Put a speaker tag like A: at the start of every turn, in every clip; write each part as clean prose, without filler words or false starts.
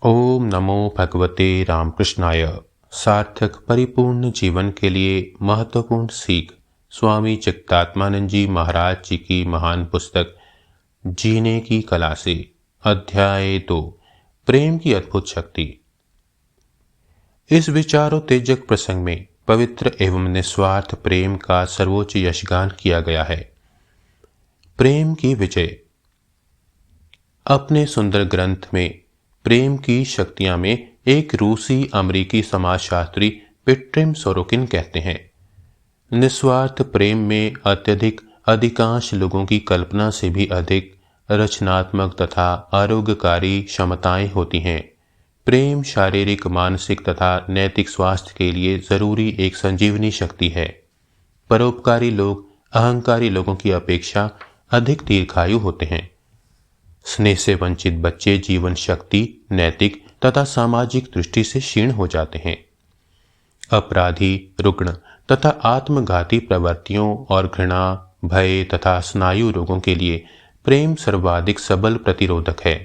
A: ओम नमो भगवते रामकृष्णाय। सार्थक परिपूर्ण जीवन के लिए महत्वपूर्ण सीख स्वामी चित्तात्मानंद जी महाराज जी की महान पुस्तक जीने की कला से अध्याय 2 प्रेम की अद्भुत शक्ति। इस विचारोत्तेजक प्रसंग में पवित्र एवं निस्वार्थ प्रेम का सर्वोच्च यशगान किया गया है। प्रेम की विजय। अपने सुंदर ग्रंथ में प्रेम की शक्तियां में एक रूसी अमेरिकी समाजशास्त्री पिट्रिम सोरोकिन कहते हैं, निस्वार्थ प्रेम में अत्यधिक अधिकांश लोगों की कल्पना से भी अधिक रचनात्मक तथा आरोग्यकारी क्षमताएं होती हैं। प्रेम शारीरिक, मानसिक तथा नैतिक स्वास्थ्य के लिए जरूरी एक संजीवनी शक्ति है। परोपकारी लोग अहंकारी लोगों की अपेक्षा अधिक दीर्घायु होते हैं। स्नेह से वंचित बच्चे जीवन शक्ति, नैतिक तथा सामाजिक दृष्टि से क्षीण हो जाते हैं। अपराधी, रुग्ण तथा आत्मघाती प्रवृत्तियों और घृणा, भय तथा स्नायु रोगों के लिए प्रेम सर्वाधिक सबल प्रतिरोधक है।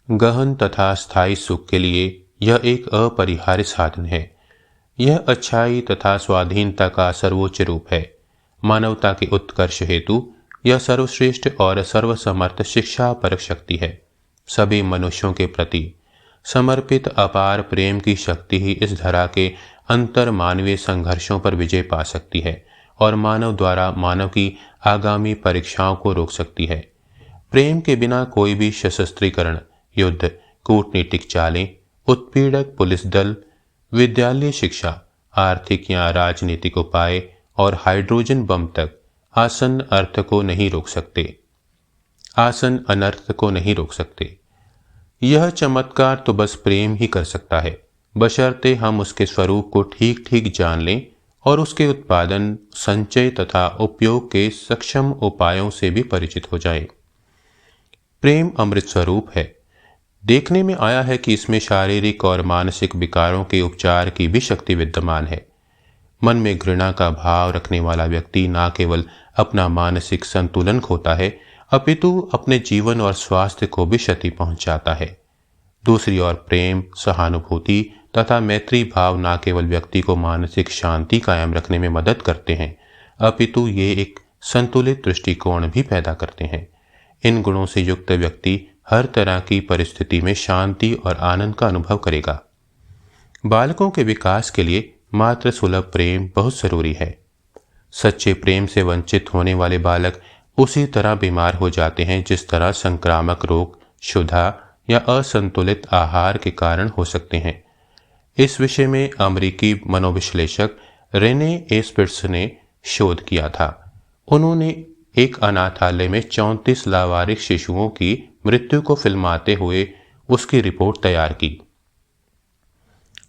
A: गहन तथा स्थायी सुख के लिए यह एक अपरिहार्य साधन है। यह अच्छाई तथा स्वाधीनता का सर्वोच्च रूप है। मानवता के उत्कर्ष हेतु यह सर्वश्रेष्ठ और सर्वसमर्थ शिक्षा परक शक्ति है। सभी मनुष्यों के प्रति समर्पित अपार प्रेम की शक्ति ही इस धरा के अंतर मानवीय संघर्षों पर विजय पा सकती है और मानव द्वारा मानव की आगामी परीक्षाओं को रोक सकती है। प्रेम के बिना कोई भी सशस्त्रीकरण, युद्ध, कूटनीतिक चालें, उत्पीड़क पुलिस दल, विद्यालय शिक्षा, आर्थिक या राजनीतिक उपाय और हाइड्रोजन बम तक आसन अर्थ को नहीं रोक सकते, आसन अनर्थ को नहीं रोक सकते। यह चमत्कार तो बस प्रेम ही कर सकता है, बशर्ते हम उसके स्वरूप को ठीक ठीक जान लें और उसके उत्पादन, संचय तथा उपयोग के सक्षम उपायों से भी परिचित हो जाएं। प्रेम अमृत स्वरूप है। देखने में आया है कि इसमें शारीरिक और मानसिक विकारों के उपचार की भी शक्ति विद्यमान है। मन में घृणा का भाव रखने वाला व्यक्ति न केवल अपना मानसिक संतुलन खोता है, अपितु अपने जीवन और स्वास्थ्य को भी क्षति पहुंचाता है। दूसरी ओर प्रेम, सहानुभूति तथा मैत्री भाव न केवल व्यक्ति को मानसिक शांति कायम रखने में मदद करते हैं, अपितु ये एक संतुलित दृष्टिकोण भी पैदा करते हैं। इन गुणों से युक्त व्यक्ति हर तरह की परिस्थिति में शांति और आनंद का अनुभव करेगा। बालकों के विकास के लिए मात्र सुलभ प्रेम बहुत जरूरी है। सच्चे प्रेम से वंचित होने वाले बालक उसी तरह बीमार हो जाते हैं जिस तरह संक्रामक रोग क्षुधा या असंतुलित आहार के कारण हो सकते हैं। इस विषय में अमेरिकी मनोविश्लेषक रेने ए स्पिट्स ने शोध किया था। उन्होंने एक अनाथालय में 34 लावारिस शिशुओं की मृत्यु को फिल्माते हुए उसकी रिपोर्ट तैयार की।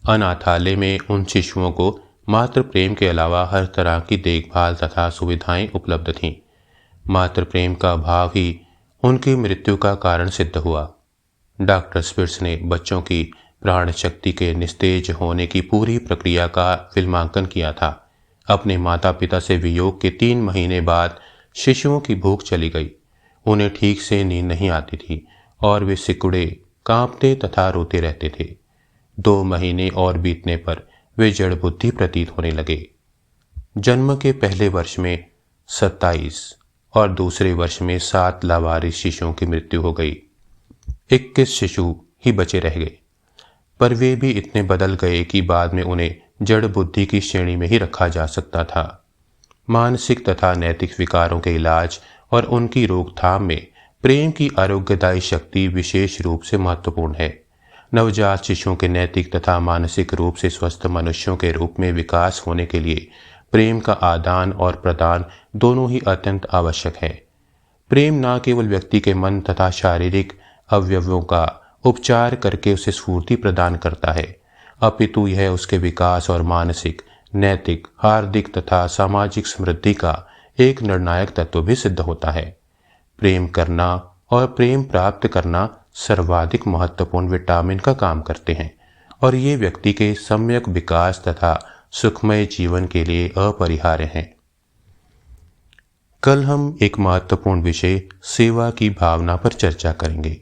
A: अनाथालय में उन शिशुओं को मात्र प्रेम के अलावा हर तरह की देखभाल तथा सुविधाएं उपलब्ध थीं। मात्र प्रेम का अभाव ही उनकी मृत्यु का कारण सिद्ध हुआ। डॉक्टर स्पिट्स ने बच्चों की प्राण शक्ति के निस्तेज होने की पूरी प्रक्रिया का फिल्मांकन किया था। अपने माता पिता से वियोग के 3 महीने बाद शिशुओं की भूख चली गई। उन्हें ठीक से नींद नहीं आती थी और वे सिकुड़े, कांपते तथा रोते रहते थे। 2 महीने और बीतने पर वे जड़ बुद्धि प्रतीत होने लगे। जन्म के पहले वर्ष में 27 और दूसरे वर्ष में 7 लावारिस शिशुओं की मृत्यु हो गई। 21 शिशु ही बचे रह गए, पर वे भी इतने बदल गए कि बाद में उन्हें जड़ बुद्धि की श्रेणी में ही रखा जा सकता था। मानसिक तथा नैतिक विकारों के इलाज और उनकी रोकथाम में प्रेम की आरोग्यदायी शक्ति विशेष रूप से महत्वपूर्ण है। नवजात शिशुओं के नैतिक तथा मानसिक रूप से स्वस्थ मनुष्यों के रूप में विकास होने के लिए प्रेम का आदान और प्रदान दोनों ही अत्यंत आवश्यक है। प्रेम न केवल व्यक्ति के मन तथा शारीरिक अवयवों का उपचार करके उसे स्फूर्ति प्रदान करता है, अपितु यह उसके विकास और मानसिक, नैतिक, हार्दिक तथा सामाजिक समृद्धि का एक निर्णायक तत्व भी सिद्ध होता है। प्रेम करना और प्रेम प्राप्त करना सर्वाधिक महत्वपूर्ण विटामिन का काम करते हैं और ये व्यक्ति के सम्यक विकास तथा सुखमय जीवन के लिए अपरिहार्य हैं। कल हम एक महत्वपूर्ण विषय सेवा की भावना पर चर्चा करेंगे।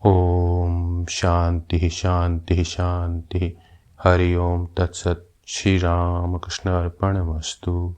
A: ओम शांति शांति शांति। हरि ओम तत्सत। श्री राम कृष्ण अर्पणमस्तु।